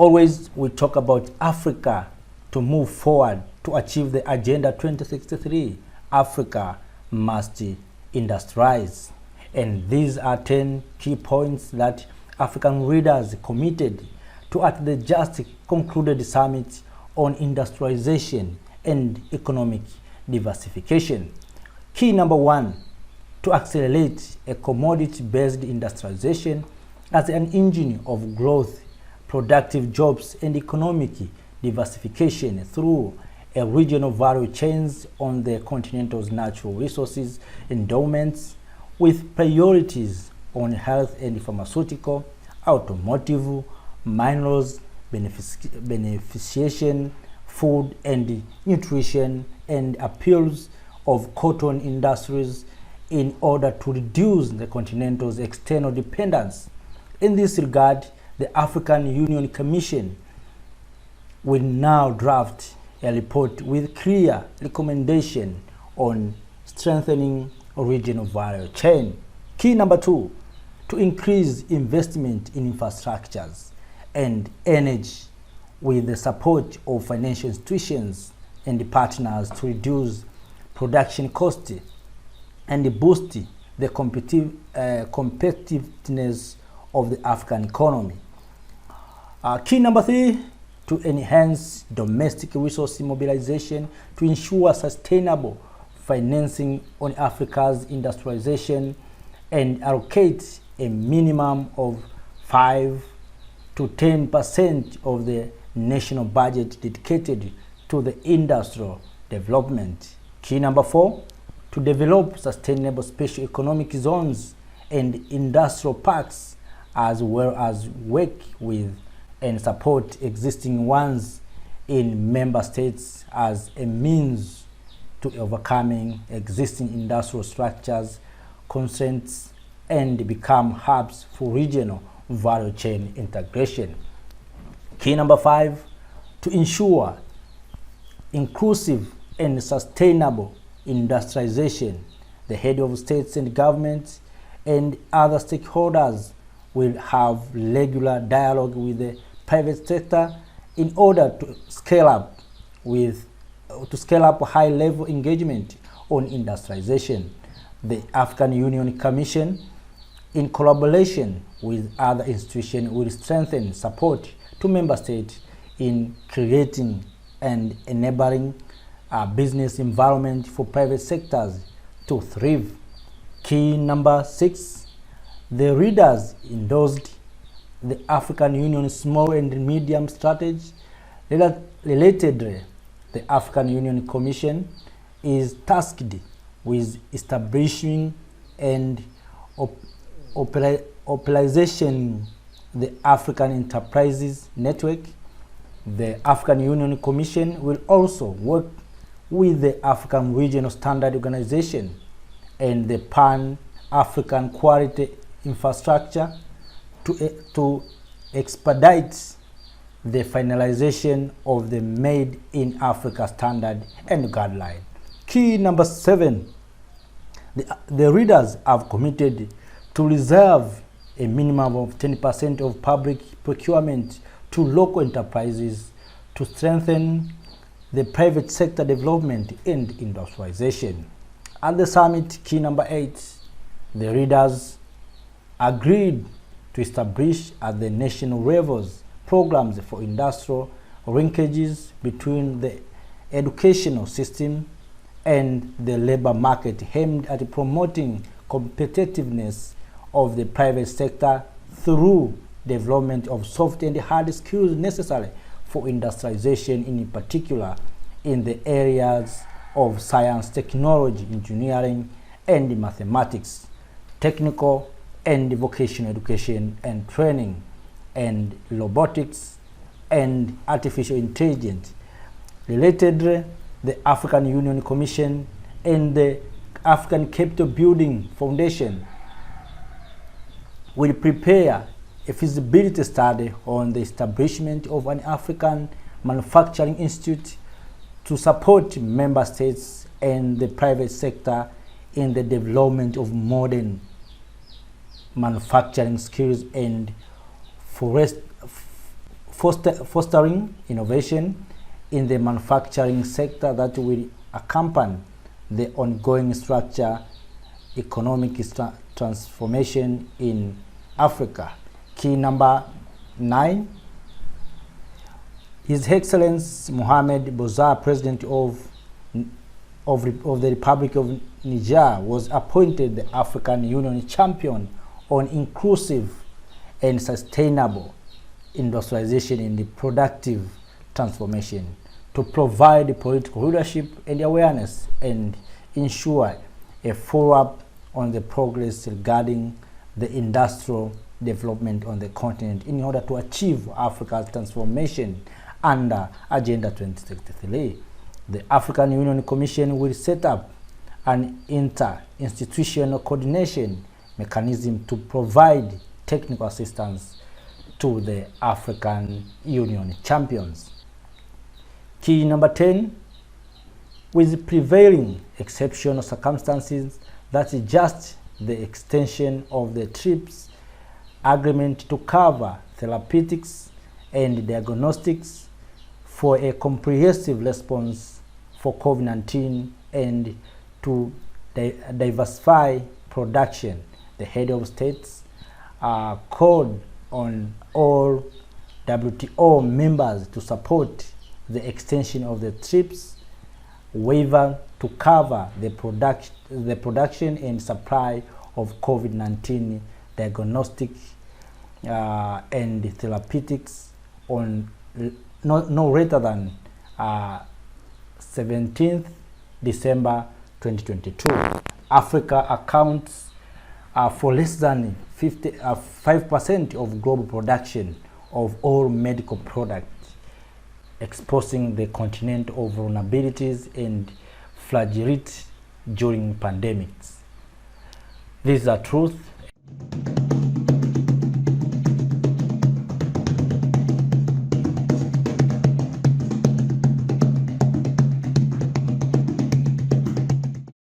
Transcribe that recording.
always we talk about Africa to move forward to achieve the Agenda 2063. Africa must industrialize. And these are 10 key points that African leaders committed to at the just concluded summit on industrialization and economic diversification. Key number 1, to accelerate a commodity-based industrialization as an engine of growth, productive jobs, and economic diversification through a regional value chains on the continental's natural resources endowments, with priorities on health and pharmaceutical, automotive, minerals, beneficiation, food and nutrition, and appeals of cotton industries in order to reduce the continental's external dependence. In this regard, the African Union Commission will now draft a report with clear recommendation on strengthening regional value chain. Key number 2, to increase investment in infrastructures and energy with the support of financial institutions and partners to reduce production costs and boost the competitiveness of the African economy. Key number 3, to enhance domestic resource mobilization to ensure sustainable financing on Africa's industrialization and allocate a minimum of 5 to 10% of the national budget dedicated to the industrial development. Key number 4, to develop sustainable special economic zones and industrial parks, as well as work with and support existing ones in member states as a means to overcoming existing industrial structures, constraints, and become hubs for regional value chain integration. Key number 5, to ensure inclusive and sustainable industrialization. The head of states and governments and other stakeholders will have regular dialogue with the private sector in order to scale up high-level engagement on industrialization. The African Union Commission, in collaboration with other institutions, will strengthen support to member states in creating and enabling a business environment for private sectors to thrive. Key number 6, the readers endorsed the African Union Small and Medium Strategy. Relatedly, the African Union Commission is tasked with establishing and operationalizing the African Enterprises Network. The African Union Commission will also work with the African Regional Standard Organization and the Pan-African Quality Infrastructure to expedite the finalization of the Made in Africa standard and guideline. Key number 7, the readers have committed to reserve a minimum of 10% of public procurement to local enterprises to strengthen the private sector development and industrialization. At the summit, key number 8, the readers agreed to establish at the national levels programs for industrial linkages between the educational system and the labor market aimed at promoting competitiveness of the private sector through development of soft and hard skills necessary for industrialization, in particular in the areas of science, technology, engineering, and mathematics, technical and vocational education and training, and robotics and artificial intelligence. Relatedly, the African Union Commission and the African Capital Building Foundation will prepare a feasibility study on the establishment of an African Manufacturing Institute to support member states and the private sector in the development of modern manufacturing skills and fostering innovation in the manufacturing sector that will accompany the ongoing economic transformation in Africa. Key number 9. His Excellency Mohamed Bazoum, President of the Republic of Niger, was appointed the African Union champion on inclusive and sustainable industrialization in the productive transformation to provide political leadership and awareness and ensure a follow-up on the progress regarding the industrial development on the continent in order to achieve Africa's transformation under Agenda 2063. The African Union Commission will set up an inter-institutional coordination mechanism to provide technical assistance to the African Union champions. Key number 10. With prevailing exceptional circumstances, that is just the extension of the TRIPS agreement to cover therapeutics and diagnostics for a comprehensive response for COVID-19 and to diversify production. The head of states called on all WTO members to support the extension of the TRIPS waiver to cover the production and supply of COVID-19 diagnostic and therapeutics on no later than 17th December 2022. Africa accounts for less than 5% of global production of all medical products, exposing the continent of vulnerabilities and fragility during pandemics. This is the truth.